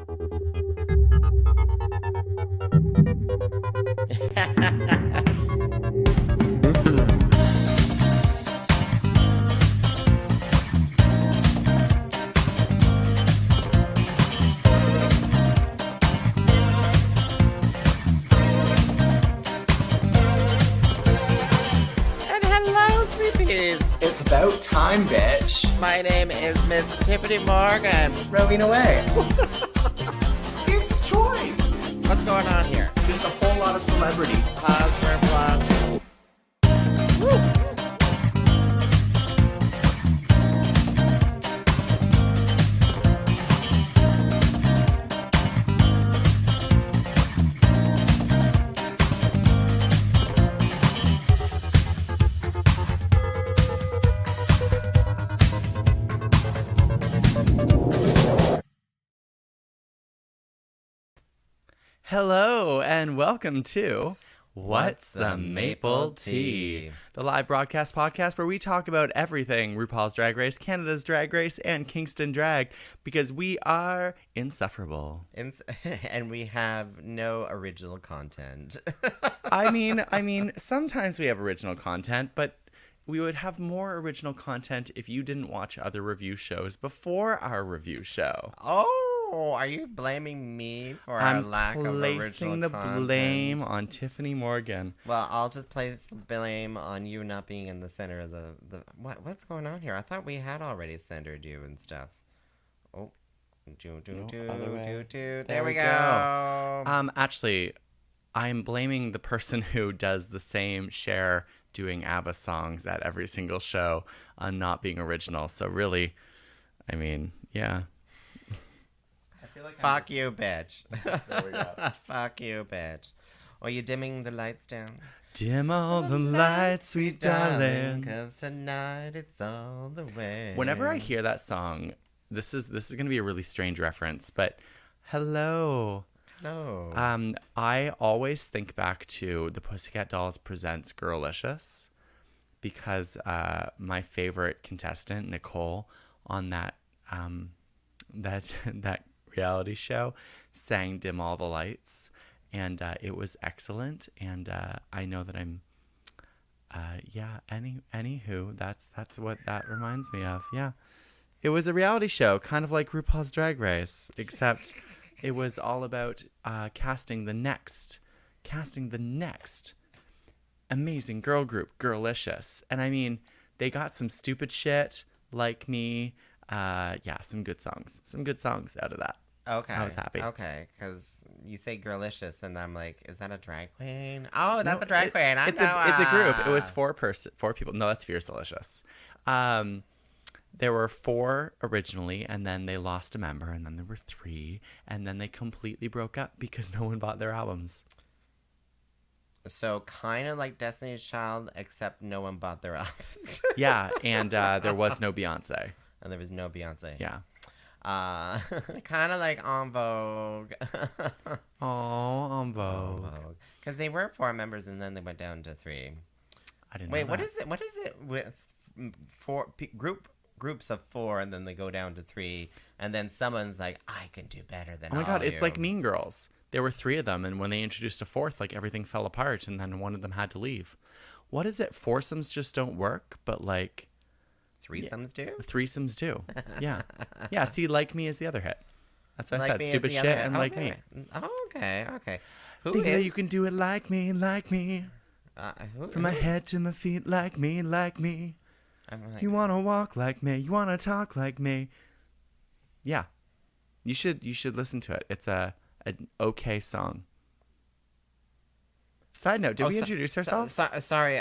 It's about time, bitch. My name is Miss Tyffanie Morgan. Rowena away. It's Troy. What's going on here? Just a whole lot of celebrity. Pause for applause. Woo. Hello and welcome to What's the Maple Tea? The live broadcast podcast where we talk about everything RuPaul's Drag Race, Canada's Drag Race, and Kingston Drag because we are insufferable. And we have no original content. I mean, sometimes we have original content, but we would have more original content if you didn't watch other review shows before our review show. Oh, are you blaming me for our lack of original content? I'm placing the blame on Tyffanie Morgan. Well, I'll just place the blame on you not being in the center of the what's going on here? I thought we had already centered you and stuff. Oh, there we go. Actually, I'm blaming the person who does the same Cher doing ABBA songs at every single show on not being original. So really, I mean, yeah. Fuck you, bitch. There we go. Fuck you, bitch. Are you dimming the lights down? Dim all the lights, sweet darling. 'Cause tonight it's all the way. Whenever I hear that song, this is going to be a really strange reference, but hello. Hello. I always think back to the Pussycat Dolls Presents Girlicious because my favorite contestant, Nicole, on that reality show sang Dim All the Lights, and it was excellent, and I know that I'm anywho, that's what that reminds me of. Yeah, it was a reality show kind of like RuPaul's Drag Race, except it was all about casting the next amazing girl group, Girlicious. And I mean, they got some stupid shit like me, some good songs out of that. Okay. I was happy. Okay, because you say Girlicious, and I'm like, is that a drag queen? Oh, that's a drag queen. It's a group. It was four people. No, that's Fierce Delicious. There were 4 originally, and then they lost a member, and then there were 3, and then they completely broke up because no one bought their albums. So kind of like Destiny's Child, except no one bought their albums. Yeah, and there was no Beyonce. And there was no Beyonce. Yeah. Kind of like En Vogue. Oh, En Vogue. Because they were 4 members, and then they went down to 3. I didn't know Wait, that. what is it with 4 groups of 4, and then they go down to 3, and then someone's like, I can do better than all Oh my God, of it's you. like Mean Girls. There were 3 of them, and when they introduced a 4th, like everything fell apart, and then one of them had to leave. What is it? Foursomes just don't work, but like Threesomes do? Threesomes do. Yeah. Yeah, see, Like Me is the other hit. That's what I said. Me is Stupid the shit other- and Like Me. Oh, okay. Who Think is? that you can do it like me, like me. From my head to my feet, like me, like me. I'm like, You want to walk like me. You want to talk like me. Yeah. You should listen to it. It's an okay song. Side note, did we introduce ourselves? Sorry,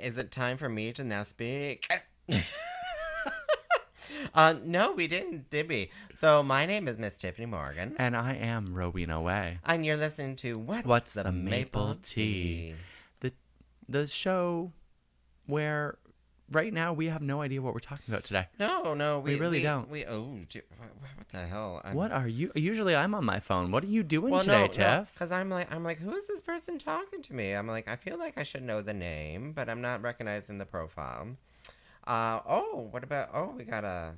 is it time for me to now speak? No, we didn't, did we? So my name is Miss Tyffanie Morgan. And I am Rowena Way. And you're listening to What's the Maple Tea? The show where right now we have no idea what we're talking about today. No, we really don't. What the hell? What are you? Usually I'm on my phone. What are you doing today, Tiff? Because I'm like, who is this person talking to me? I'm like, I feel like I should know the name, but I'm not recognizing the profile. We got a.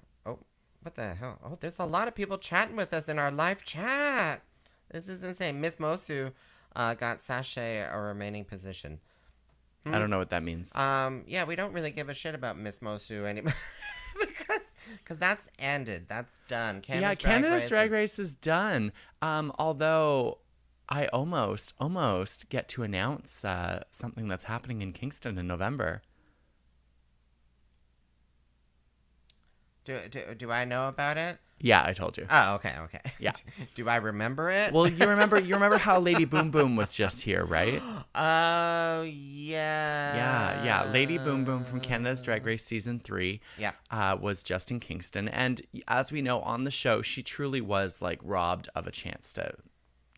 What the hell? Oh, there's a lot of people chatting with us in our live chat. This is insane. Miss Mosu got sachet a remaining position. I don't know what that means. Yeah, we don't really give a shit about Miss Mosu anymore. Because that's ended. That's done. Canada's Drag Race is done. Although I almost get to announce something that's happening in Kingston in November. Do I know about it? Yeah, I told you. Oh, okay. Yeah. Do I remember it? Well, you remember how Lady Boom Boom was just here, right? Oh, yeah. Yeah. Lady Boom Boom from Canada's Drag Race Season 3 Yeah. was just in Kingston. And as we know on the show, she truly was like robbed of a chance to...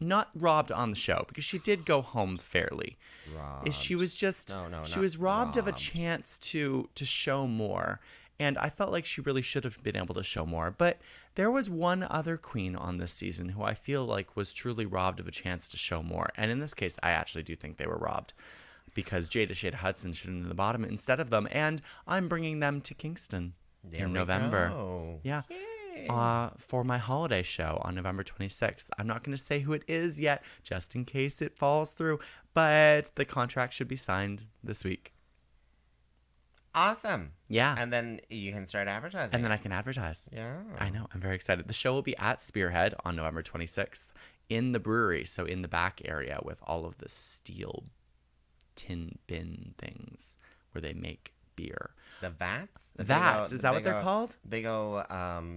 Not robbed on the show, because she did go home fairly. Robbed. She was just... No, she not was robbed of a robbed. chance to show more. And I felt like she really should have been able to show more. But there was one other queen on this season who I feel like was truly robbed of a chance to show more. And in this case, I actually do think they were robbed, because Jada Shade Hudson should have been in the bottom instead of them. And I'm bringing them to Kingston in November. Go. Yeah. Yay. For my holiday show on November 26th. I'm not going to say who it is yet, just in case it falls through. But the contract should be signed this week. Awesome. Yeah. And then you can start advertising. And then I can advertise. Yeah. I know. I'm very excited. The show will be at Spearhead on November 26th in the brewery. So in the back area with all of the steel tin bin things where they make beer. The vats? Vats. Is that what they're called? Big old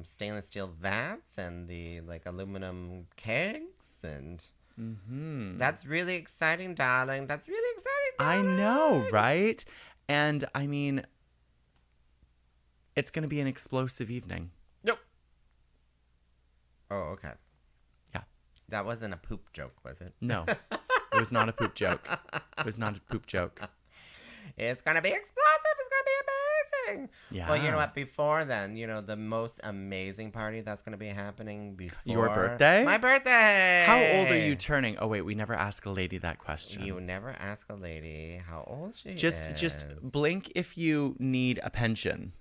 stainless steel vats and the like aluminum kegs and... Mm-hmm. That's really exciting, darling. That's really exciting, I darling. know, right? And I mean, it's going to be an explosive evening. Nope. Oh, okay. Yeah. That wasn't a poop joke, was it? No, it was not a poop joke. It was not a poop joke. It's going to be explosive. It's going to be amazing. Yeah. Well, you know what? Before then, the most amazing party that's going to be happening before... Your birthday? My birthday. How old are you turning? Oh, wait, we never ask a lady that question. You never ask a lady how old she is. Just blink if you need a pension.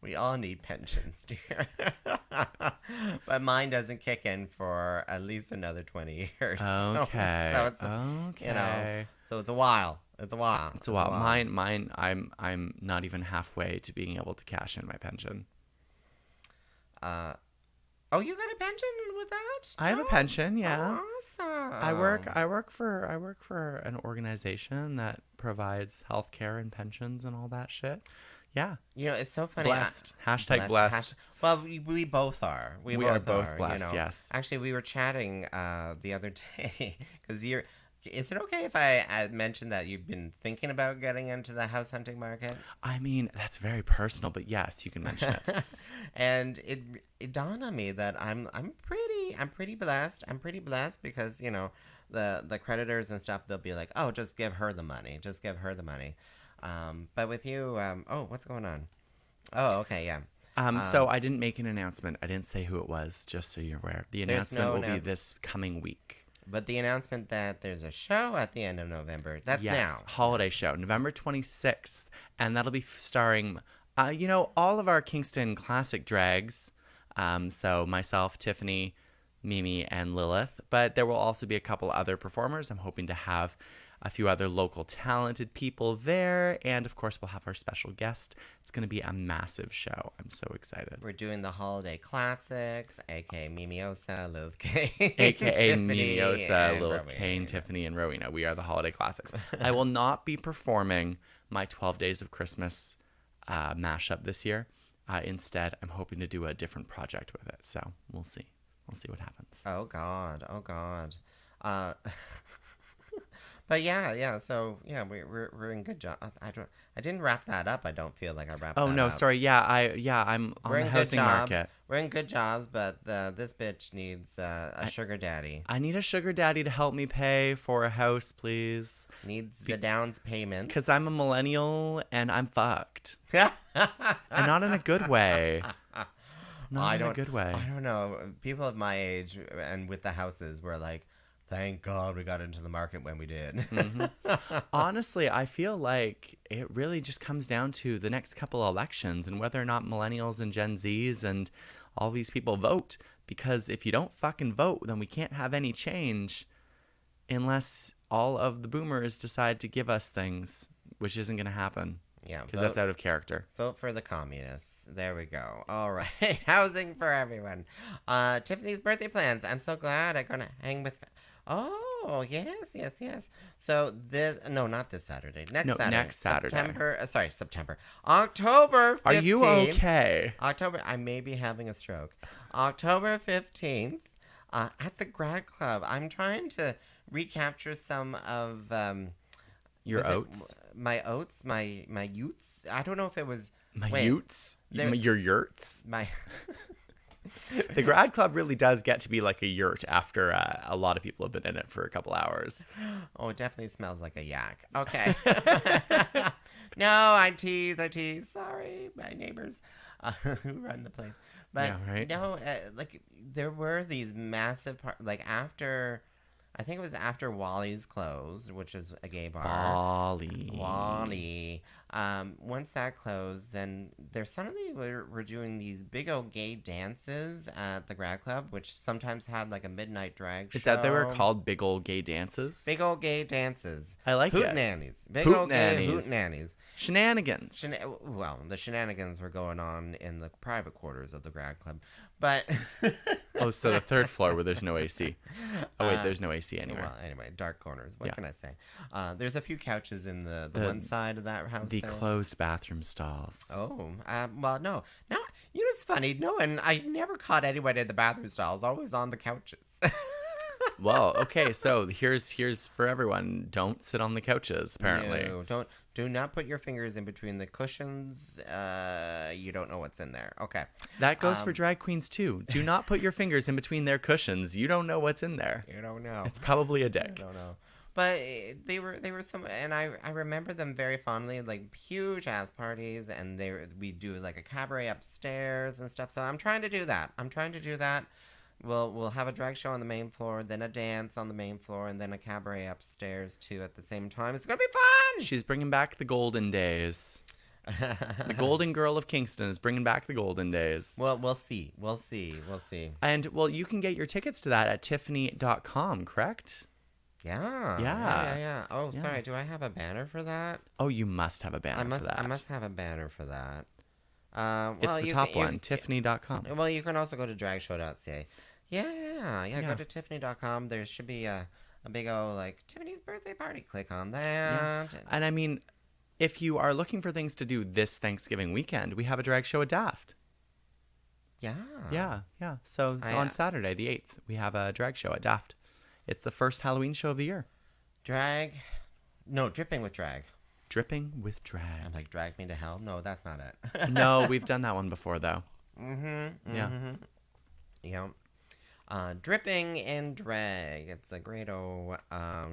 We all need pensions, dear. But mine doesn't kick in for at least another 20 years. Okay. So it's, okay. so it's a while. It's a while. It's a while. Mine. I'm not even halfway to being able to cash in my pension. Oh, you got a pension with that? I have a pension. Yeah. Awesome. I work for an organization that provides healthcare and pensions and all that shit. Yeah. It's so funny. Blessed. Hashtag blessed. Well, we both are. We are both both blessed, yes. Actually, we were chatting the other day because is it okay if I mention that you've been thinking about getting into the house hunting market? I mean, that's very personal, but yes, you can mention it. And it dawned on me that I'm pretty blessed. I'm pretty blessed because the creditors and stuff, they'll be like, oh, just give her the money. Just give her the money. But with you, what's going on? Oh, okay, yeah. So I didn't make an announcement. I didn't say who it was, just so you're aware. The announcement will be this coming week. But the announcement that there's a show at the end of November, that's yes, now. Holiday show, November 26th. And that'll be starring, all of our Kingston classic drags. So myself, Tyffanie, Mimi, and Lilith. But there will also be a couple other performers. I'm hoping to have a few other local talented people there. And, of course, we'll have our special guest. It's going to be a massive show. I'm so excited. We're doing the holiday classics, a.k.a. Mimiosa, Lilith Kane, A.k.a. Tiffany, Mimiosa, and Lilith Rowena. Kane, Tiffany, and Rowena. We are the holiday classics. I will not be performing my 12 Days of Christmas mashup this year. Instead, I'm hoping to do a different project with it. So we'll see. We'll see what happens. Oh, God. But yeah. So yeah, we're in good job. I didn't wrap that up. I don't feel like I wrapped. Oh that no, up. sorry. Yeah, I'm on We're the in housing good jobs. market. We're in good jobs, but this bitch needs a sugar daddy. I need a sugar daddy to help me pay for a house, please. Needs the downs payment. Because I'm a millennial and I'm fucked, and not in a good way. Not in a good way. I don't know. People of my age and with the houses were like, Thank God we got into the market when we did. Honestly, I feel like it really just comes down to the next couple elections and whether or not millennials and Gen Zs and all these people vote. Because if you don't fucking vote, then we can't have any change unless all of the boomers decide to give us things, which isn't going to happen. Yeah, Because that's out of character. Vote for the communists. There we go. All right. Housing for everyone. Tiffany's birthday plans. I'm so glad I'm going to hang with... Oh, yes. So not this Saturday. Next Saturday. September. October 15th. Are you okay? I may be having a stroke. October 15th at the Grad Club. I'm trying to recapture some of... Your oats? My oats, my utes. I don't know if it was... Utes? Your yurts? My... The Grad Club really does get to be like a yurt after a lot of people have been in it for a couple hours. Oh, it definitely smells like a yak. Okay. No, I tease. Sorry, my neighbors who run the place. But yeah, right? No, there were these massive after... I think it was after Wally's closed, which is a gay bar. Wally. Once that closed, then there suddenly were doing these big old gay dances at the Grad Club, which sometimes had like a midnight drag show. Is that they were called big old gay dances? Big old gay dances. I like it. Hootenannies. Big old gay hootenannies. Shenanigans. Well, the shenanigans were going on in the private quarters of the Grad Club. But... Oh, so the third floor where there's no AC. Oh, wait, there's no AC anywhere. Well, anyway, dark corners. What can I say? There's a few couches in the one side of that house. The closed bathroom stalls. Oh, well, no. No, you know what's funny? I never caught anyone in the bathroom stalls. Always on the couches. Well, okay, so here's for everyone. Don't sit on the couches, apparently. No, do not put your fingers in between the cushions. You don't know what's in there. Okay. That goes for drag queens, too. Do not put your fingers in between their cushions. You don't know what's in there. You don't know. It's probably a dick. I don't know. But they were some, and I remember them very fondly, like huge ass parties, and we do like a cabaret upstairs and stuff. So I'm trying to do that. We'll have a drag show on the main floor, then a dance on the main floor, and then a cabaret upstairs too at the same time. It's gonna be fun. She's bringing back the golden days. The golden girl of Kingston is bringing back the golden days. Well, we'll see. And well, you can get your tickets to that at Tyffanie.com, correct? Yeah. Oh, yeah. Sorry. Do I have a banner for that? Oh, you must have a banner for that. I must have a banner for that. It's the top one, Tyffanie.com. Well, you can also go to dragshow.ca. Yeah. Go to Tyffanie.com. There should be a big old, like, Tiffany's birthday party. Click on that. Yeah. And I mean, if you are looking for things to do this Thanksgiving weekend, we have a drag show at Daft. Yeah. So it's on Saturday, the 8th, we have a drag show at Daft. It's the first Halloween show of the year. Dripping with drag. Dripping with drag. I'm like, drag me to hell? No, that's not it. No, we've done that one before, though. Yeah. Dripping in drag. It's a great old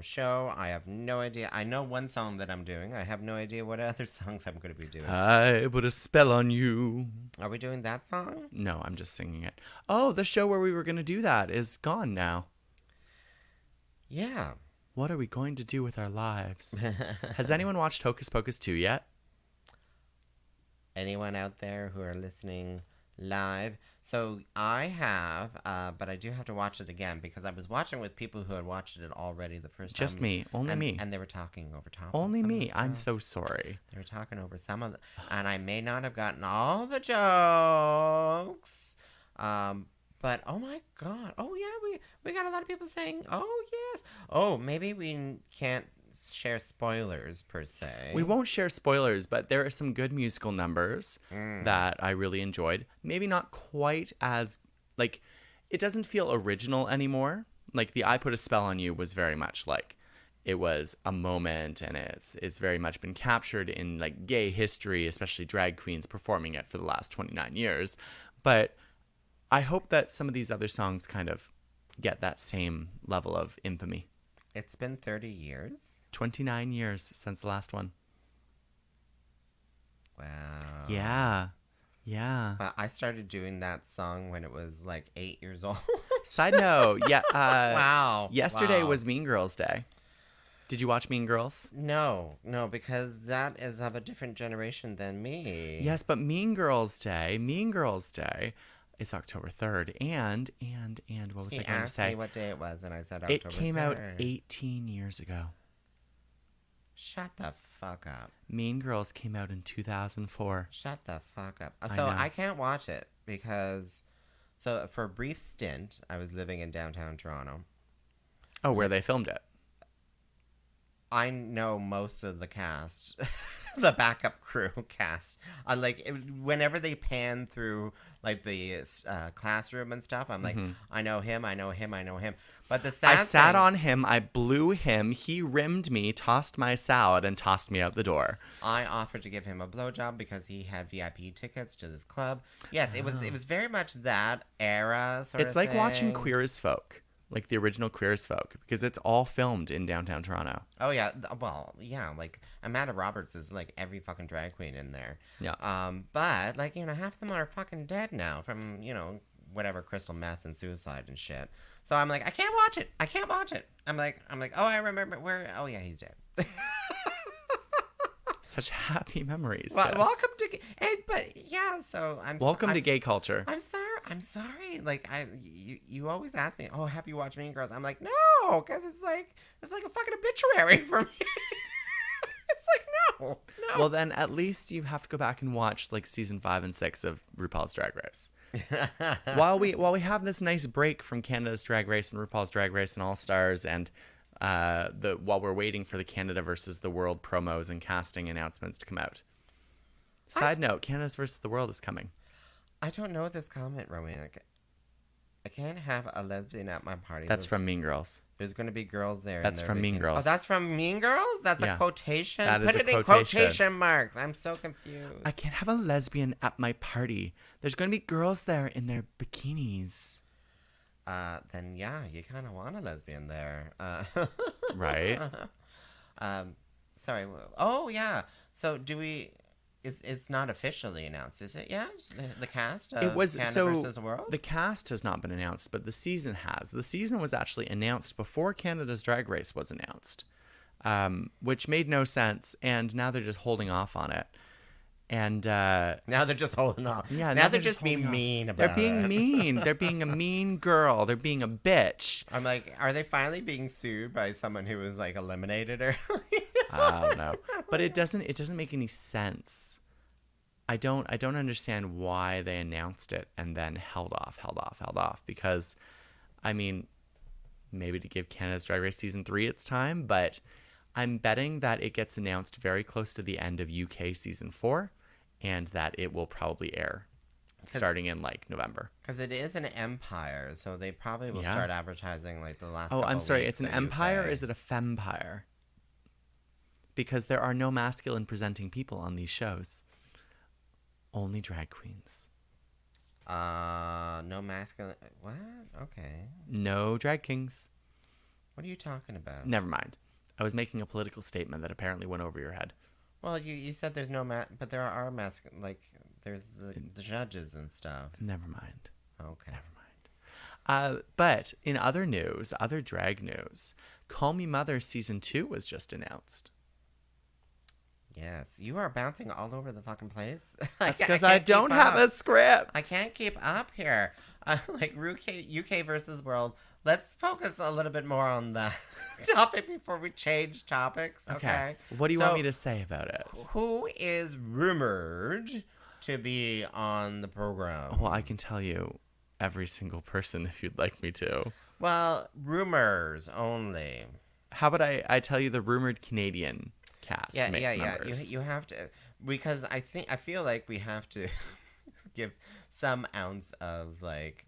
show. I have no idea. I know one song that I'm doing. I have no idea what other songs I'm going to be doing. I put a spell on you. Are we doing that song? No, I'm just singing it. Oh, the show where we were going to do that is gone now. Yeah. What are we going to do with our lives? Has anyone watched Hocus Pocus 2 yet? Anyone out there who are listening live? So I have, but I do have to watch it again because I was watching with people who had watched it already the first time. Just me. Only me. And they were talking over top Only of me. I'm so sorry. They were talking over some of and I may not have gotten all the jokes. But oh my god. Oh yeah, we got a lot of people saying, "Oh yes." Oh, maybe we can't share spoilers per se. We won't share spoilers, but there are some good musical numbers that I really enjoyed. Maybe not quite as like it doesn't feel original anymore. Like the I Put a Spell on You was very much like it was a moment, and it's very much been captured in like gay history, especially drag queens performing it for the last 29 years. But I hope that some of these other songs kind of get that same level of infamy. It's been 30 years? 29 years since the last one. Wow. Yeah. I started doing that song when it was like 8 years old. Side note, yeah. Wow. Yesterday Wow. was Mean Girls Day. Did you watch Mean Girls? No, because that is of a different generation than me. Yes, but Mean Girls Day is October 3rd. And what was He I going to asked say? me what day it was, and I said October It came out 3rd. 18 years ago. Shut the fuck up. Mean Girls came out in 2004. Shut the fuck up. I So know. I can't watch it because, so for a brief stint, I was living in downtown Toronto. Oh, where they filmed it. I know most of the cast, the backup crew cast. Whenever they pan through like the classroom and stuff, I'm like, I know him. But the sad I sat thing- on him, I blew him, he rimmed me, tossed my salad, and tossed me out the door. I offered to give him a blowjob because he had VIP tickets to this club. Yes, it was very much that era sort of It's like watching thing. Queer as Folk, like the original Queer as Folk, because it's all filmed in downtown Toronto. Oh yeah, like Amanda Roberts is like every fucking drag queen in there. Yeah. But like half of them are fucking dead now from whatever crystal meth and suicide and shit. So I'm like, I can't watch it. I'm like, oh, I remember where. Oh yeah, he's dead. Such happy memories. Well, Jeff. welcome to, but yeah. So Welcome I'm to gay culture. I'm sorry. Like you always ask me, oh, have you watched Mean Girls? I'm like, no, because it's like a fucking obituary for me. It's like no. Well, then at least you have to go back and watch like season 5 and 6 of RuPaul's Drag Race. while we have this nice break from Canada's Drag Race and RuPaul's Drag Race and All Stars, and while we're waiting for the Canada versus the World promos and casting announcements to come out. Side note: Canada's versus the World is coming. I don't know this comment, Rowena. I can't have a lesbian at my party. That's from Mean Girls. There's going to be girls there. That's from Mean Girls. Oh, that's from Mean Girls? That's Yeah. a quotation? That is Put a it in quotation. quotation marks. I'm so confused. I can't have a lesbian at my party. There's going to be girls there in their bikinis. Then yeah, you kind of want a lesbian there. Right? Sorry. Oh yeah. So do we? It's not officially announced, is it? Yeah, the cast. Of It was Canada so versus the World. the cast has not been announced, but the season has. The season was actually announced before Canada's Drag Race was announced, which made no sense. And now they're just holding off on it. And Now they're just holding off. yeah, Now they're just being holding off. mean about They're being it. mean. They're being a mean girl. They're being a bitch. I'm like, are they finally being sued by someone who was like eliminated or? I don't know, but it doesn't make any sense. I don't understand why they announced it and then held off because, I mean, maybe to give Canada's Drag Race season 3 its time, but I'm betting that it gets announced very close to the end of UK season 4, and that it will probably air starting in like November. Because it is an empire, so they probably will Yeah. start advertising like the last. Oh, couple I'm sorry, weeks it's an in empire. UK. Or is it a fempire? Because there are no masculine presenting people on these shows. Only drag queens. No masculine. What? Okay. No drag kings. What are you talking about? Never mind. I was making a political statement that apparently went over your head. Well, you said there's no but there are masculine, like there's the judges and stuff. Never mind. Okay. But in other news, other drag news, Call Me Mother season 2 was just announced. Yes, you are bouncing all over the fucking place. That's because I don't have a script. I can't keep up here. Like UK versus World. Let's focus a little bit more on the topic before we change topics. Okay. What do you So, want me to say about it? Who is rumored to be on the program? Well, I can tell you every single person if you'd like me to. Well, rumors only. How about I tell you the rumored Canadian cast Yeah. members? You have to, because I feel like we have to give some ounce of like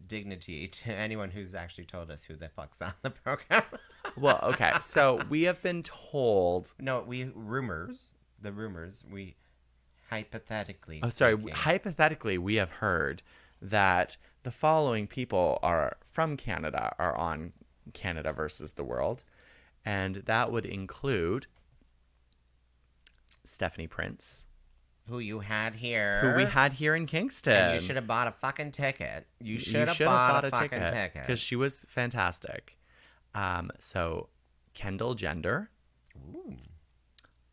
dignity to anyone who's actually told us who the fuck's on the program. Well, okay. So we have been told. No, we hypothetically. Oh, sorry. speaking. Hypothetically, we have heard that the following people are from Canada are on Canada versus the World, and that would include Stephanie Prince, Who you had here. who we had here in Kingston. And you should have bought a fucking ticket. You should have should've bought a fucking ticket. because she was fantastic. So Kendall Gender, Ooh.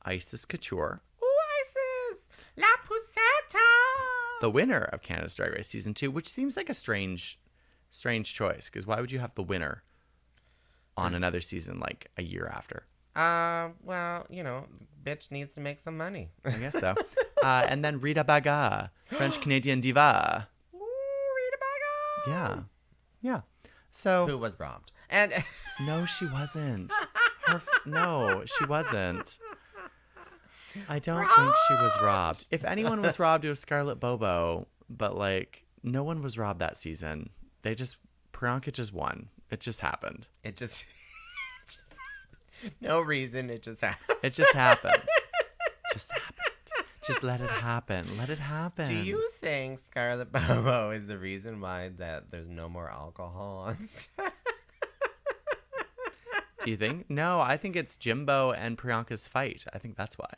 Isis Couture, Ooh, Isis! La Puseta! the winner of Canada's Drag Race Season 2, which seems like a strange choice, because why would you have the winner on another season like a year after? Well, bitch needs to make some money. I guess so. And then Rita Baga, French-Canadian diva. Ooh, Rita Baga! Yeah. So Who was robbed. And no, she wasn't. No, she wasn't. I don't think she was robbed. If anyone was robbed, it was Scarlett Bobo. But, like, no one was robbed that season. Priyanka just won. It just happened. it just no reason, it just happened. It just happened. Just happened. Just let it happen. Let it happen. Do you think Scarlett Bobo is the reason why that there's no more alcohol on set? Do you think? No, I think it's Jimbo and Priyanka's fight. I think that's why.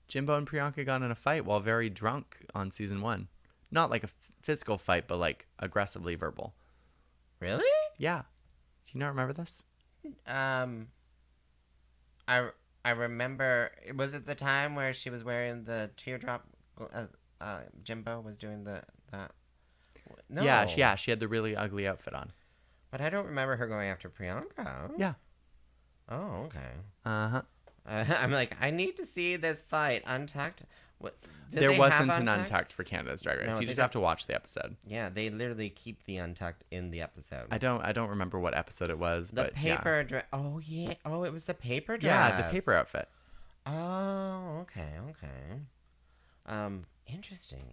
Jimbo and Priyanka got in a fight while very drunk on season 1. Not like a physical fight, but like aggressively verbal. Really? Yeah. Do you not remember this? I remember. Was it the time where she was wearing the teardrop? Jimbo was doing that. No. Yeah, she had the really ugly outfit on. But I don't remember her going after Priyanka. Yeah. Oh, okay. Uh-huh. I'm like, I need to see this fight. Untucked. What? There wasn't an Untucked for Canada's Drag Race. No, You they just don't. have to watch the episode. Yeah, they literally keep the Untucked in the episode. I don't remember what episode it was, The but paper dress. Oh yeah. Oh, it was the paper dress. yeah, the paper outfit. Oh, okay. Interesting.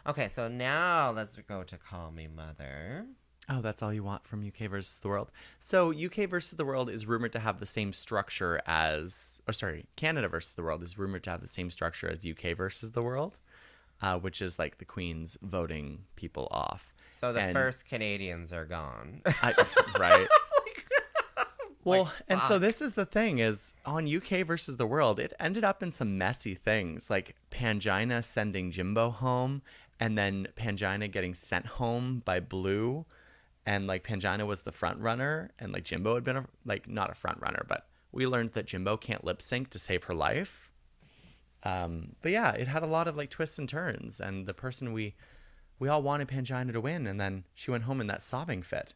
Okay, so now let's go to Call Me Mother. Oh, that's all you want from UK versus the World. So UK versus the World is rumored to have the same structure as, Canada versus the World is rumored to have the same structure as UK versus the World, which is like the Queen's voting people off. So the first Canadians are gone. Right. Well, Like, and so fuck. this is the thing is on UK versus the World, it ended up in some messy things like Pangina sending Jimbo home and then Pangina getting sent home by Blue. And like Pangina was the front runner and like Jimbo had been not a front runner, but we learned that Jimbo can't lip sync to save her life. But yeah, it had a lot of like twists and turns, and the person we all wanted Pangina to win, and then she went home in that sobbing fit.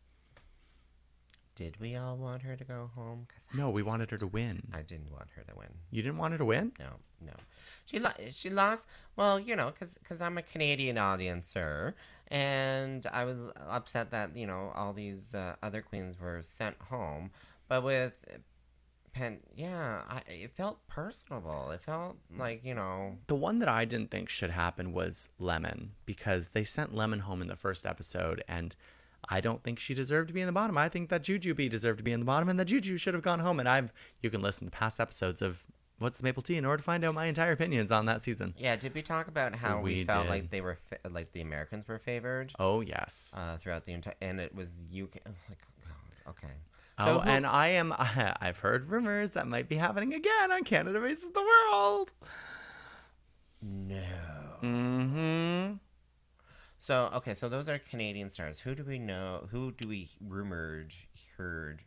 Did we all want her to go home? No, we wanted her to win. I didn't want her to win. You didn't want her to win? No. She lost. Well, because I'm a Canadian audiencer, and I was upset that all these other queens were sent home. But with it felt personable. It felt like The one that I didn't think should happen was Lemon, because they sent Lemon home in the first episode, and I don't think she deserved to be in the bottom. I think that Jujubee deserved to be in the bottom, and that Juju should have gone home. And you can listen to past episodes of What's the Maple Tea in order to find out my entire opinions on that season. Yeah, did we talk about how we felt did. like they were like the Americans were favored? Oh yes. Throughout the entire, and it was UK. Like, oh, okay. So and I've heard rumors that might be happening again on Canada versus the World. No. Mm-hmm. So those are Canadian stars. Who do we know? Who do we heard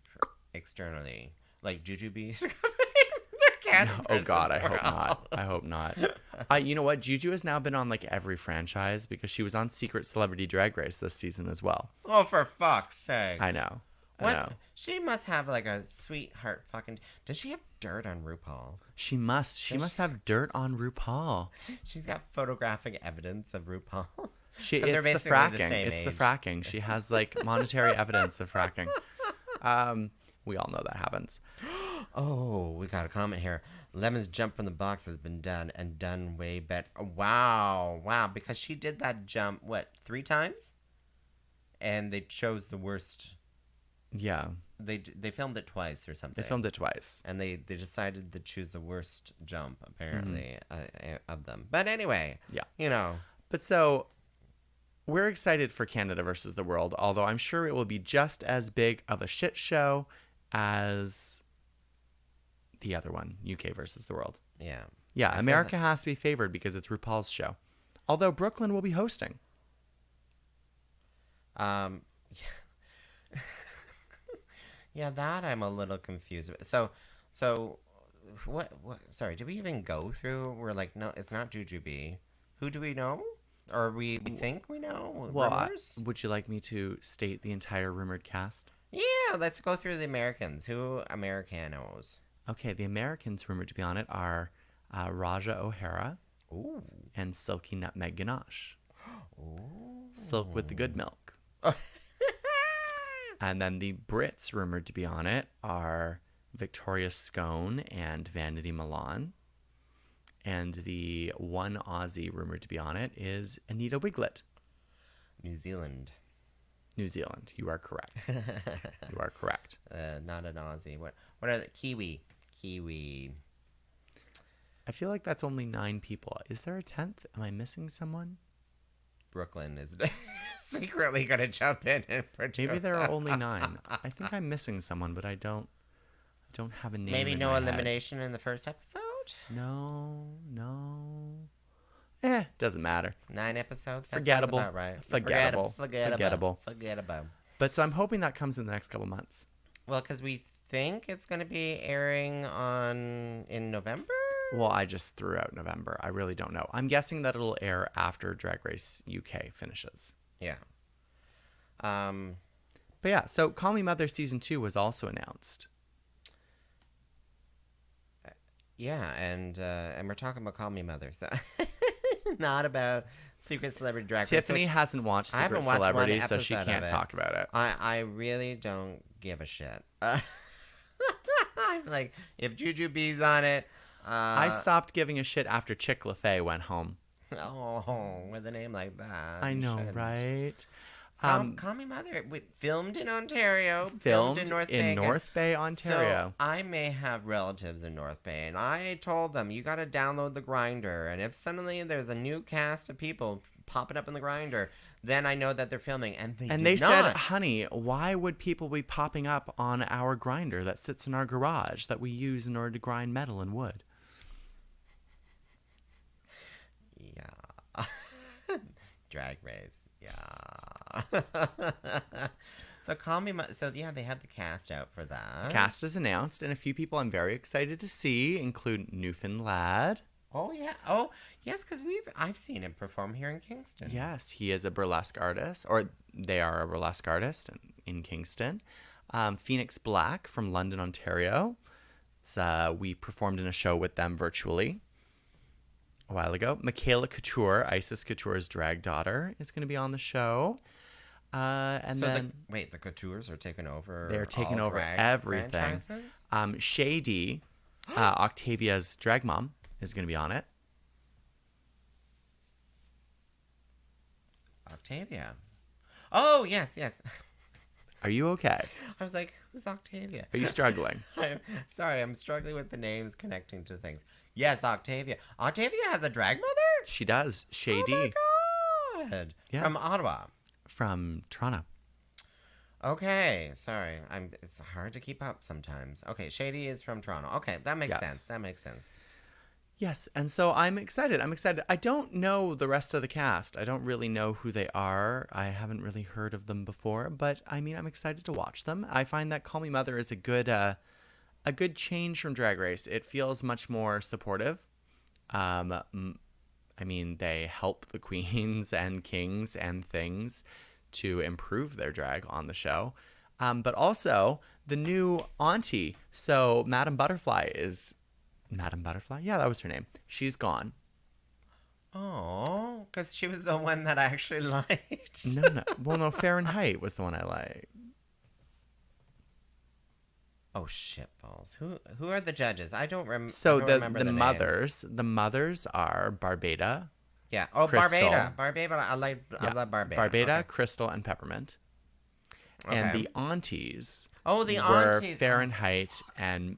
externally? Like Jujubee's coming? Oh God, I hope not. I hope not. You know what? Juju has now been on like every franchise because she was on Secret Celebrity Drag Race this season as well. Oh, for fuck's sake! I know. What? I know. She must have like a sweetheart fucking. Does she have dirt on RuPaul? She must. She must have dirt on RuPaul. She's got photographic evidence of RuPaul. It's they're the basically fracking. the same It's the age. fracking. She has like monetary evidence of fracking. We all know that happens. Oh, we got a comment here. Lemon's jump from the box has been done and done way better. Wow. Because she did that jump, 3 times? And they chose the worst. Yeah. They filmed it twice or something. They filmed it twice. And they decided to choose the worst jump, apparently, of them. But anyway. Yeah. But so we're excited for Canada versus the World, although I'm sure it will be just as big of a shit show as the other one, UK versus the world. Yeah. Yeah, I feel America has to be favored because it's RuPaul's show. Although Brooklyn will be hosting. Yeah, that I'm a little confused about. So, what, sorry, did we even go through? We're like, no, it's not Jujubee. Who do we know? Or we think we know? Well, Rumors? would you like me to state the entire rumored cast? Yeah, let's go through the Americans. Who Americanos? Okay, the Americans rumored to be on it are Raja O'Hara Ooh. and Silky Nutmeg Ganache. Ooh. Silk with the good milk. And then the Brits rumored to be on it are Victoria Scone and Vanity Milan. And the one Aussie rumored to be on it is Anita Wiglet. New Zealand. New Zealand. You are correct. You are correct. Not an Aussie. What are the Kiwi? Kiwi. I feel like that's only 9 people. Is there a 10th? Am I missing someone? Brooklyn is secretly going to jump in and produce. Maybe there are only 9. I think I'm missing someone, but I don't have a name. Maybe in no my elimination in the first episode? head. No. Doesn't matter. 9 episodes? That Forgettable. sounds about right. Forgettable. Forgettable. But so I'm hoping that comes in the next couple months. Well, because we think it's going to be airing in November? Well, I just threw out November. I really don't know. I'm guessing that it'll air after Drag Race UK finishes. Yeah. But yeah, so Call Me Mother Season 2 was also announced. Yeah, and we're talking about Call Me Mother, so not about Secret Celebrity Drag Race. Tiffany hasn't watched I haven't Secret watched one Celebrity, so she episode can't of it. talk about it. I really don't give a shit. I'm like, if Jujubee's on it, I stopped giving a shit after Chick LaFay went home. oh, with a name like that, I you know, shouldn't. right? Call Me Mother, filmed in Ontario, Filmed in North in Bay. North Bay, Ontario. So I may have relatives in North Bay, and I told them, you got to download the Grinder, and if suddenly there's a new cast of people popping up in the Grinder, then I know that they're filming, and They said, not. honey, why would people be popping up on our grinder that sits in our garage that we use in order to grind metal and wood? Yeah. Drag Race. Yeah. So yeah, they have the cast out for that. Cast is announced, and a few people I'm very excited to see include Newfoundland. Oh yeah. Oh yes, because I've seen him perform here in Kingston. Yes, he is a burlesque artist, or they are a burlesque artist in Kingston. Phoenix Black from London, Ontario. So we performed in a show with them virtually a while ago. Michaela Couture, Isis Couture's drag daughter, is going to be on the show. And so then the Coutures are taking over. they're taking all over drag everything. franchises? Shady, Octavia's drag mom, is going to be on it. Octavia. Oh yes. Are you okay? I was like, who's Octavia? Are you struggling? Sorry, I'm struggling with the names connecting to things. Yes, Octavia. Octavia has a drag mother? She does. Shady. Oh my god. Yeah. From Ottawa. From Toronto. Okay, sorry. It's hard to keep up sometimes. Okay, Shady is from Toronto. Okay, that makes sense. Yes, and so I'm excited. I don't know the rest of the cast. I don't really know who they are. I haven't really heard of them before, but I mean, I'm excited to watch them. I find that Call Me Mother is a good change from Drag Race. It feels much more supportive. I mean, they help the queens and kings and things to improve their drag on the show. But also the new auntie. So Madame Butterfly? Yeah, that was her name. She's gone. Oh, because she was the one that I actually liked. No. Well, no, Fahrenheit was the one I liked. Oh, shitballs. Who are the judges? I don't remember. So remember the mothers. the mothers are Barbada. Yeah. Oh, Crystal. Barbada. I love Barbada. Barbada, Okay. Crystal, and Peppermint. Okay. And the aunties. Oh, the were aunties. Fahrenheit and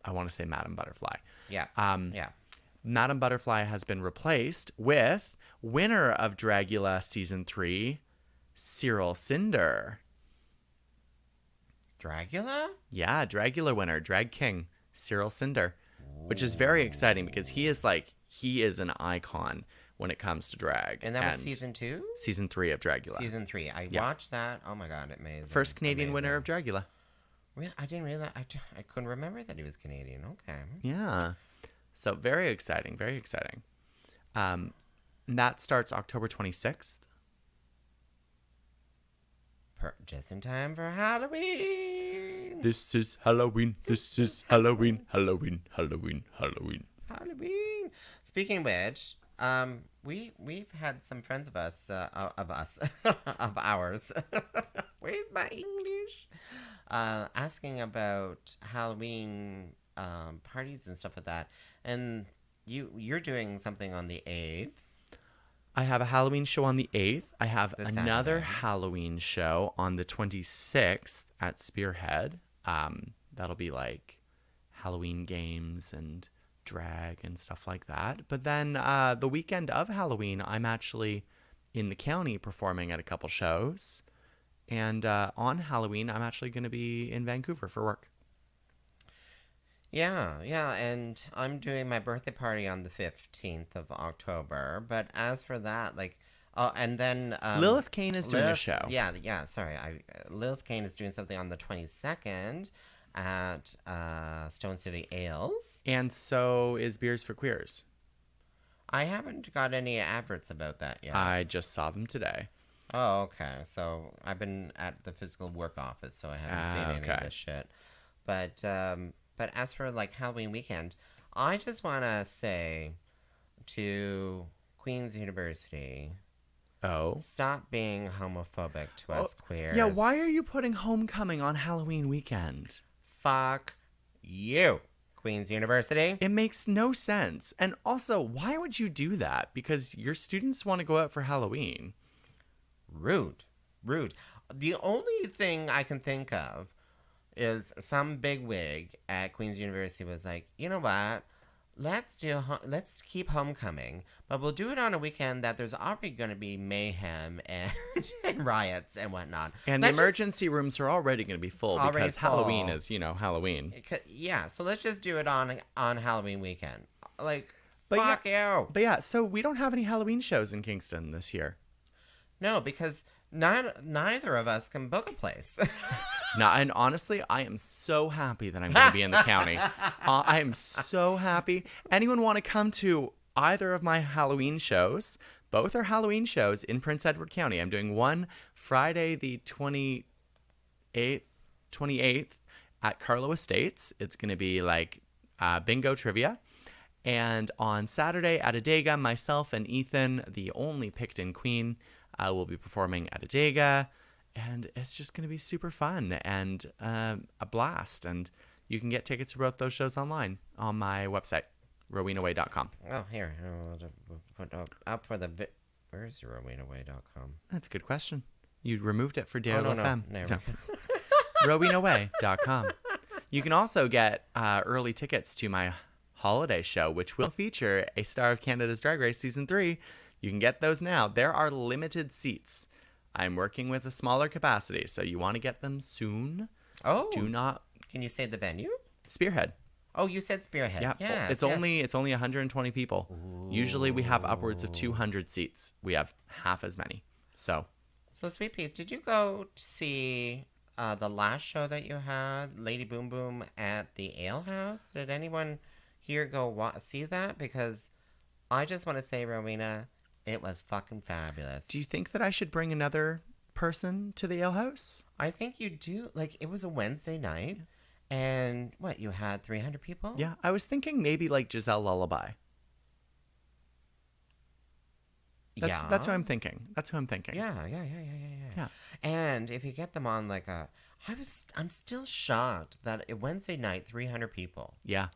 I want to say Madame Butterfly. Yeah. Yeah. Madame Butterfly has been replaced with winner of Dragula Season 3, Cyril Cinder. Dragula? Yeah, Dragula winner, Drag King, Cyril Cinder, which is very exciting because he is an icon when it comes to drag. And that was season 2? Season 3 of Dragula. Season 3. I watched that. Oh my god, amazing. First Canadian winner of Dragula. Really? I didn't realize. I couldn't remember that he was Canadian. Okay. Yeah. So very exciting, very exciting. And that starts October 26th. Just in time for Halloween. This is Halloween. This is Halloween. Halloween. Halloween. Halloween. Halloween. Speaking of which, we've had some friends of ours. Where's my English? Asking about Halloween parties and stuff like that, and you're doing something on the 8th. I have a Halloween show on the 8th. I have another Saturday. Halloween show on the 26th at Spearhead. That'll be like Halloween games and drag and stuff like that. But then the weekend of Halloween, I'm actually in the county performing at a couple shows. And on Halloween, I'm actually going to be in Vancouver for work. Yeah, and I'm doing my birthday party on the 15th of October. But as for that, and then Lilith Kane is doing a show. Yeah. Sorry, Lilith Kane is doing something on the 22nd at Stone City Ales, And so is Beers for Queers. I haven't got any adverts about that yet. I just saw them today. Oh, okay. So I've been at the physical work office, so I haven't seen any of this shit. But as for Halloween weekend, I just want to say to Queen's University, Oh. stop being homophobic to us queers. Yeah, why are you putting homecoming on Halloween weekend? Fuck you, Queen's University. It makes no sense. And also, why would you do that? Because your students want to go out for Halloween. Rude. The only thing I can think of is some bigwig at Queen's University was like, you know what? Let's keep homecoming, but we'll do it on a weekend that there's already going to be mayhem and, and riots and whatnot. And the emergency rooms are already going to be full Already because full. Halloween is, Halloween. Yeah, so let's just do it on Halloween weekend. But Fuck you. But yeah, so we don't have any Halloween shows in Kingston this year. No, because neither of us can book a place. Now, and honestly, I am so happy that I'm going to be in the county. I am so happy. Anyone want to come to either of my Halloween shows? Both are Halloween shows in Prince Edward County. I'm doing one Friday the 28th at Carlo Estates. It's going to be bingo trivia. And on Saturday at Adega, myself and Ethan, the only Picton Queen, will be performing at Adega. And it's just going to be super fun and a blast. And you can get tickets for both those shows online on my website, rowenaway.com. Oh, here. I'll put up for the... Where's rowenaway.com? That's a good question. You removed it for Dale FM. No. rowenaway.com. You can also get early tickets to my holiday show, which will feature a star of Canada's Drag Race Season 3. You can get those now. There are limited seats. I'm working with a smaller capacity, so you want to get them soon. Oh. Do not... Can you say the venue? Spearhead. Oh, you said Spearhead. Yeah. Yes, it's only 120 people. Ooh. Usually we have upwards of 200 seats. We have half as many. So Sweet Peas, did you go to see the last show that you had, Lady Boom Boom, at the Ale House? Did anyone here go see that? Because I just want to say, Rowena, it was fucking fabulous. Do you think that I should bring another person to the Ale House? I think you do. It was a Wednesday night, and what, you had 300 people? Yeah, I was thinking maybe Giselle Lullaby. That's what I'm thinking. Yeah. And if you get them on I'm still shocked that a Wednesday night, 300 people. Yeah.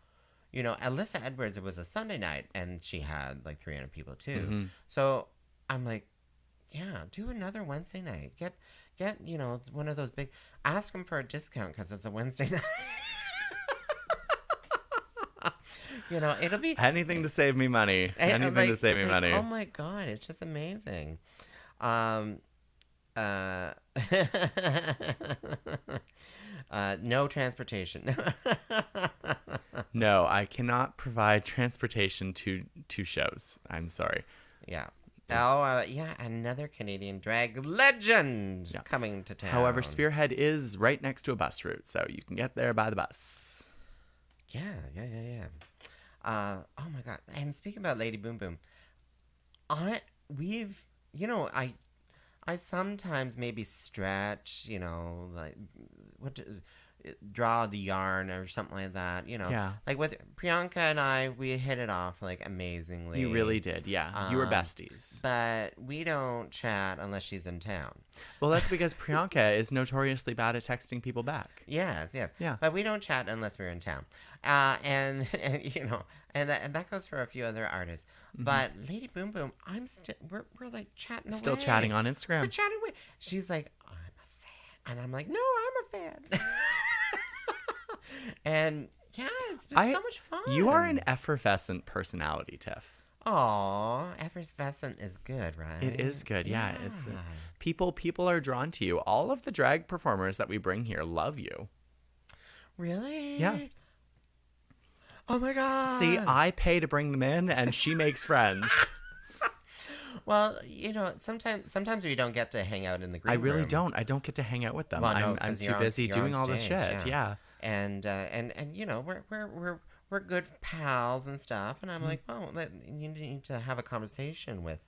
Alyssa Edwards, it was a Sunday night, and she had 300 people too. Mm-hmm. So I'm like, yeah, do another Wednesday night. Get one of those big. Ask them for a discount because it's a Wednesday night. It'll be anything to save me money. Anything to save me money. Oh my god, it's just amazing. No transportation. No, I cannot provide transportation to shows. I'm sorry. Yeah. Oh, yeah, another Canadian drag legend coming to town. However, Spearhead is right next to a bus route, so you can get there by the bus. Yeah. Oh my God! And speaking about Lady Boom Boom, I sometimes maybe stretch, like draw the yarn or something like that, Yeah. Like with Priyanka and I, we hit it off like amazingly. You really did, yeah. You were besties. But we don't chat unless she's in town. Well, that's because Priyanka is notoriously bad at texting people back. Yes. Yeah. But we don't chat unless we're in town. And that goes for a few other artists. Mm-hmm. But Lady Boom Boom, we're like chatting Still away. chatting on Instagram. We're chatting away. She's like, I'm a fan. And I'm like, no, I'm a fan. And yeah, it's been so much fun. You are an effervescent personality, Tiff. Aw, effervescent is good, right? It is good, yeah. It's people are drawn to you. All of the drag performers that we bring here love you. Really? Yeah. Oh my God. See, I pay to bring them in, and she makes friends. Well, sometimes we don't get to hang out in the green I really room. don't. I don't get to hang out with them. Well, no, I'm 'cause too you're on- busy you're on doing all this stage, shit. Yeah. And we're good pals and stuff. And I'm like, oh, you need to have a conversation with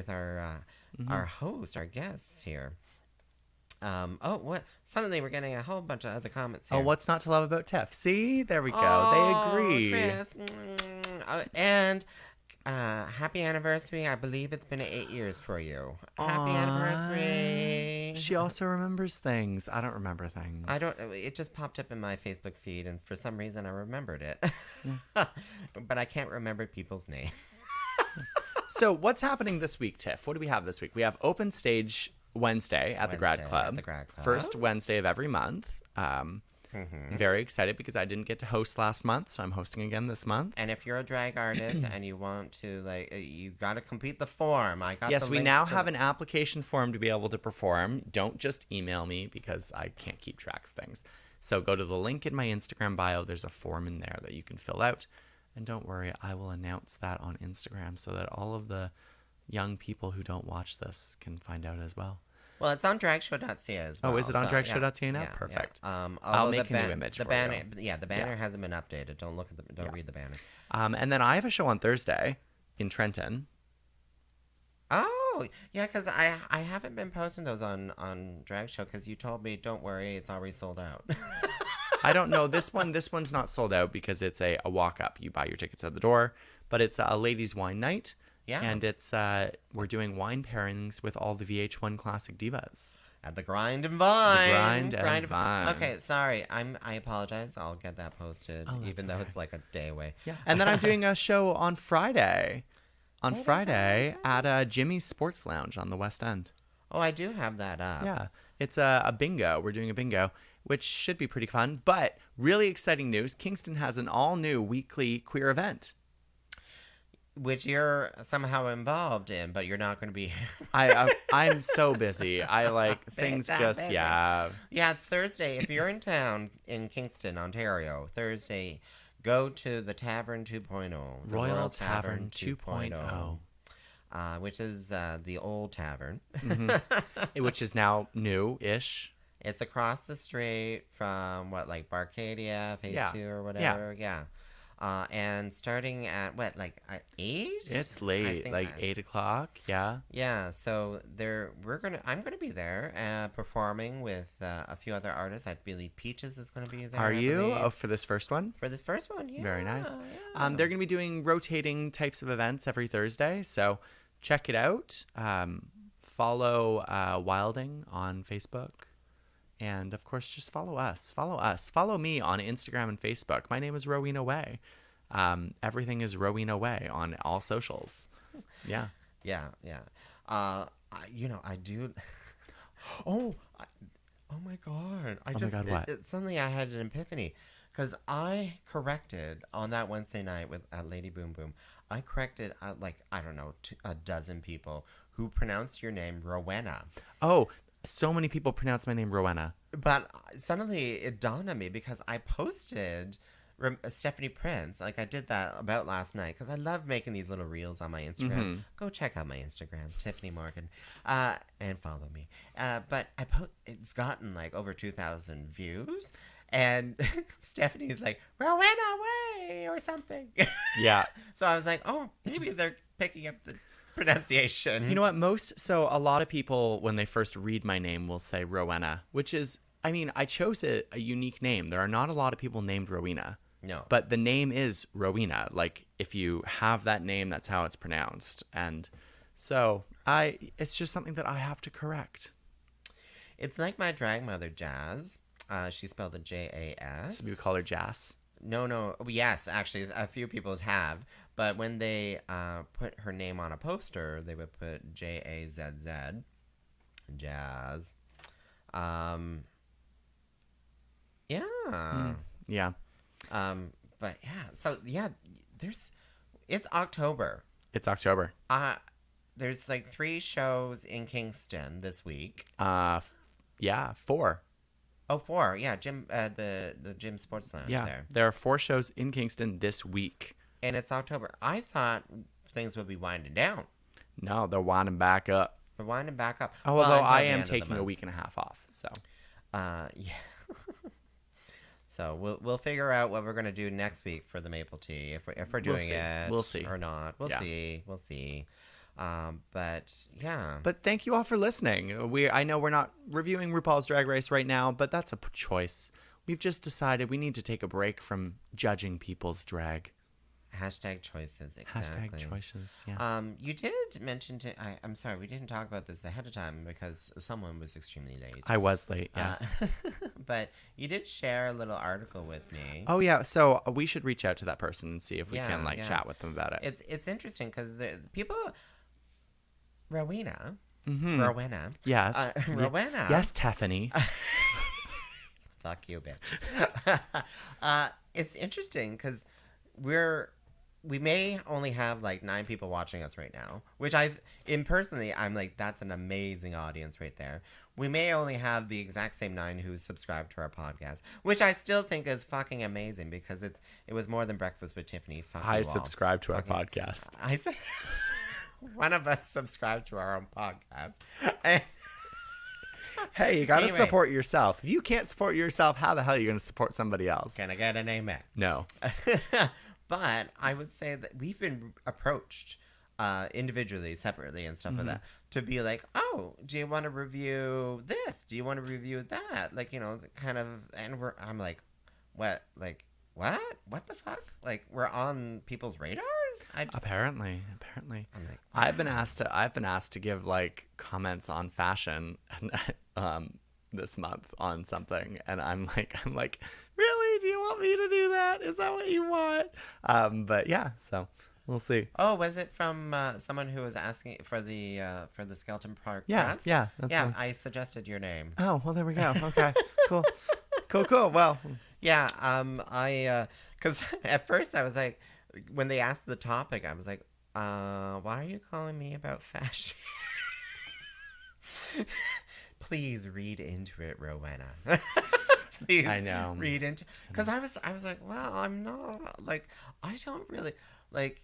our host, our guests here. What? Suddenly we're getting a whole bunch of other comments here. Oh, what's not to love about Tiff? See, there we go. They agree. Chris. And happy anniversary. I believe it's been 8 years for you. Happy anniversary. She also remembers things. I don't remember things. It just popped up in my Facebook feed, and for some reason I remembered it. But I can't remember people's names. So what's happening this week, Tiff? What do we have this week? We have open stage Wednesday at the Grad Club. First Wednesday of every month. I'm very excited because I didn't get to host last month, so I'm hosting again this month. And if you're a drag artist and you want to, you got to complete the form. Yes, we now have an application form to be able to perform. Don't just email me because I can't keep track of things. So go to the link in my Instagram bio. There's a form in there that you can fill out. And don't worry, I will announce that on Instagram so that all of the young people who don't watch this can find out as well. Well, it's on dragshow.ca as well. Oh, is it on dragshow.ca now? Perfect. Yeah. I'll make a new image the for banner, you. Yeah, the banner hasn't been updated. Don't look at Don't read the banner. And then I have a show on Thursday in Trenton. Oh, yeah, because I haven't been posting those on Drag Show because you told me, don't worry, it's already sold out. I don't know. This one's not sold out because it's a walk-up. You buy your tickets at the door. But it's a ladies' wine night. Yeah. And it's we're doing wine pairings with all the VH1 classic divas. At the Grind and Vine. The Grind and Vine. Okay, sorry. I apologize. I'll get that posted, even though okay. it's like a day away. Yeah. And then I'm doing a show on Friday. On Friday at Jimmy's Sports Lounge on the West End. Oh, I do have that up. Yeah. It's a bingo. We're doing a bingo, which should be pretty fun. But really exciting news. Kingston has an all-new weekly queer event. Which you're somehow involved in, but you're not going to be here. I'm so busy. I like things just, busy. yeah. Yeah, Thursday, if you're in town in Kingston, Ontario, Thursday, go to the Tavern 2.0. Royal Tavern 2.0. Which is the old tavern. Which is now new-ish. It's across the street from, Barcadia, Phase 2 or whatever. Yeah. And starting at, at 8? It's late, 8 o'clock, yeah. Yeah, so I'm going to be there performing with a few other artists. I believe Peaches is going to be there. Are you? Oh, for this first one? For this first one, yeah. Very nice. Yeah. They're going to be doing rotating types of events every Thursday, so check it out. Follow Wilding on Facebook. And, of course, just follow us. Follow me on Instagram and Facebook. My name is Rowena Way. Everything is Rowena Way on all socials. Yeah. Yeah. I do. Oh my God. Suddenly I had an epiphany. Because I corrected on that Wednesday night with Lady Boom Boom. I corrected, a dozen people who pronounced your name Rowena. Oh, so many people pronounce my name Rowena. But suddenly it dawned on me because I posted Stephanie Prince. Like I did that about last night because I love making these little reels on my Instagram. Go check out my Instagram, Tiffany Morgan, and follow me. But it's gotten like over 2,000 views. And Stephanie's like, Rowena way or something. Yeah. So I was like, oh, maybe they're picking up the pronunciation. You know what? So a lot of people, when they first read my name, will say Rowena, which is, I mean, I chose a unique name. There are not a lot of people named Rowena. No. But the name is Rowena. Like, if you have that name, that's how it's pronounced. And so it's just something that I have to correct. It's like my drag mother, Jazz. She spelled it Jas. Some people call her Jazz. No. Yes, actually, a few people have. But when they put her name on a poster, they would put Jazz. Jazz. Yeah. Yeah. But yeah, so yeah, it's October. It's October. There's like 3 shows in Kingston this week. Yeah, 4. Oh, 4. Yeah, the Gym Sports Lounge there. There are 4 shows in Kingston this week. And it's October. I thought things would be winding down. No, they're winding back up. They're winding back up. Although until I the am end of the taking a month. week and a half off, so. Yeah. So we'll figure out what we're gonna do next week for the maple tea if we're doing it. We'll see. Or not. We'll see. But yeah. But thank you all for listening. I know we're not reviewing RuPaul's Drag Race right now, but that's a choice. We've just decided we need to take a break from judging people's drag. Hashtag choices, exactly. Hashtag choices, yeah. You did mention I'm sorry, we didn't talk about this ahead of time because someone was extremely late. I was late, yes. But you did share a little article with me. Oh, yeah. So we should reach out to that person and see if we can chat with them about it. It's interesting because people... Rowena. Rowena. Yes. Rowena. Yes, Tyffanie. Fuck you, bitch. It's interesting because we may only have like 9 people watching us right now, which personally, I'm like, that's an amazing audience right there. We may only have the exact same 9 who subscribe to our podcast, which I still think is fucking amazing because it was more than Breakfast with Tiffany. Fuck I you all. subscribe to our podcast. I said one of us subscribed to our own podcast. And hey, you gotta anyway. support yourself. If you can't support yourself, how the hell are you gonna support somebody else? Can I get an amen? No. But I would say that we've been approached individually, separately, and stuff like that to be like, oh, do you want to review this? Do you want to review that? Like, kind of, and I'm like, what? Like, what? What the fuck? Like, we're on people's radars? Apparently. I'm like, I've been asked to give like comments on fashion this month on something, and I'm like, really? Do you want me to do that? Is that what you want? But yeah, so we'll see. oh, was it from someone who was asking for the Skeleton Park Yeah, press? yeah, that's yeah. one. I suggested your name. Oh, well, there we go. Okay, cool. Well, Yeah, because at first I was like, when they asked the topic, I was like, why are you calling me about fashion? Please read into it, Rowena. Please, I know. read into, because I was like, well, I'm not like, I don't really like,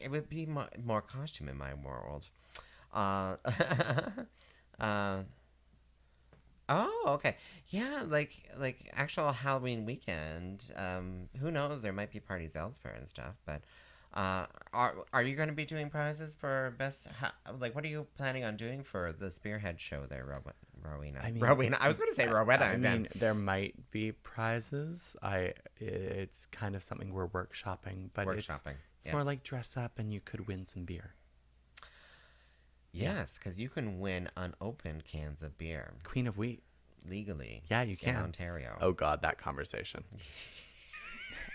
it would be more costume in my world. Oh, okay. Yeah, like actual Halloween weekend. Who knows? There might be parties elsewhere and stuff. But are you going to be doing prizes for best? What are you planning on doing for the Spearhead show there, Rowena? Rowena. I was going to say Rowena. I mean, there might be prizes. It's kind of something we're workshopping, but it's more like dress up and you could win some beer. Yes, because you can win unopened cans of beer. Queen of Wheat. Legally. Yeah, you can. In Ontario. Oh, God, that conversation.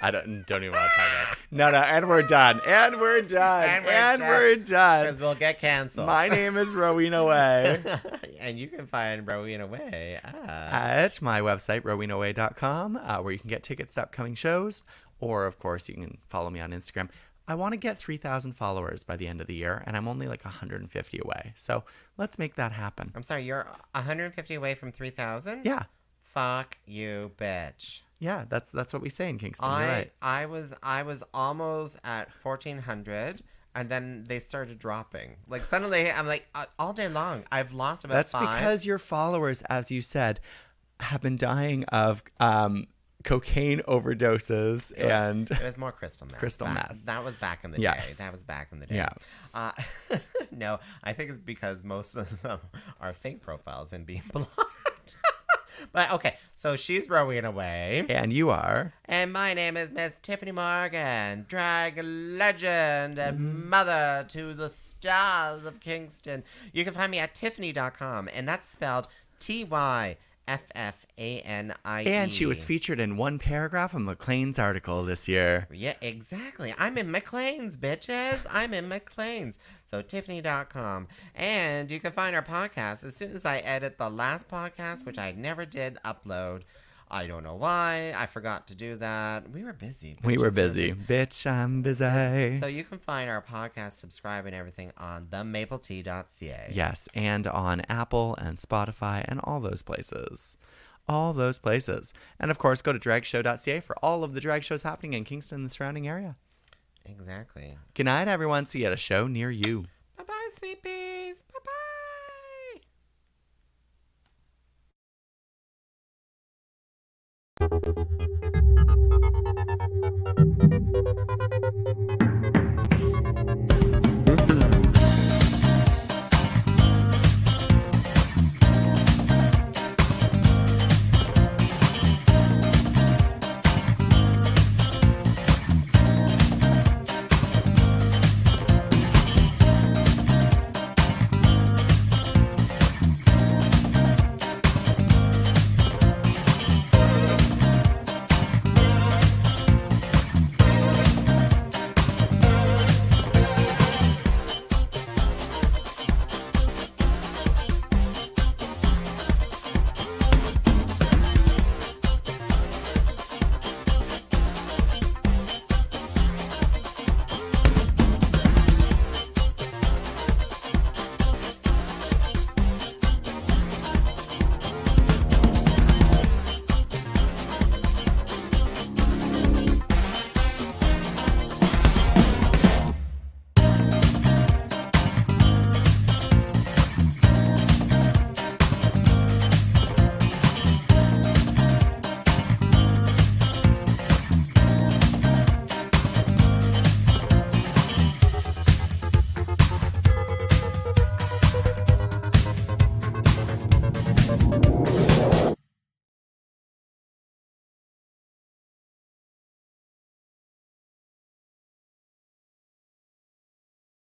I don't even want to talk about it. No, and we're done. And we're done. Because we'll get canceled. My name is Rowena Way. And you can find Rowena Way at my website, rowenaway.com, where you can get tickets to upcoming shows. Or, of course, you can follow me on Instagram. I want to get 3,000 followers by the end of the year, and I'm only like 150 away. So let's make that happen. I'm sorry, you're 150 away from 3,000? Yeah. Fuck you, bitch. Yeah, that's what we say in Kingston. You're right. I was almost at 1,400. And then they started dropping. Like, suddenly, I'm like, all day long, I've lost about That's 5. because your followers, as you said, have been dying of cocaine overdoses and It was more crystal meth. Meth. That was back in the Yes. day. That was back in the day. Yeah. No, I think it's because most of them are fake profiles and being blocked. But okay, so she's rowing away. And you are. And my name is Miss Tyffanie Morgan, drag legend and mother to the stars of Kingston. You can find me at Tyffanie.com, and that's spelled Tyffanie. And she was featured in one paragraph of McLean's article this year. Yeah, exactly. I'm in McLean's, bitches. I'm in McLean's. So Tyffanie.com. And you can find our podcast as soon as I edit the last podcast, which I never did upload. I don't know why. I forgot to do that. We were busy. Bitches. We were busy. Bitch, I'm busy. So you can find our podcast, subscribe, and everything on themapletea.ca. Yes, and on Apple and Spotify and all those places. All those places. And of course, go to dragshow.ca for all of the drag shows happening in Kingston and the surrounding area. Exactly. Good night, everyone. See you at a show near you. Bye-bye, sweeties. Bye-bye.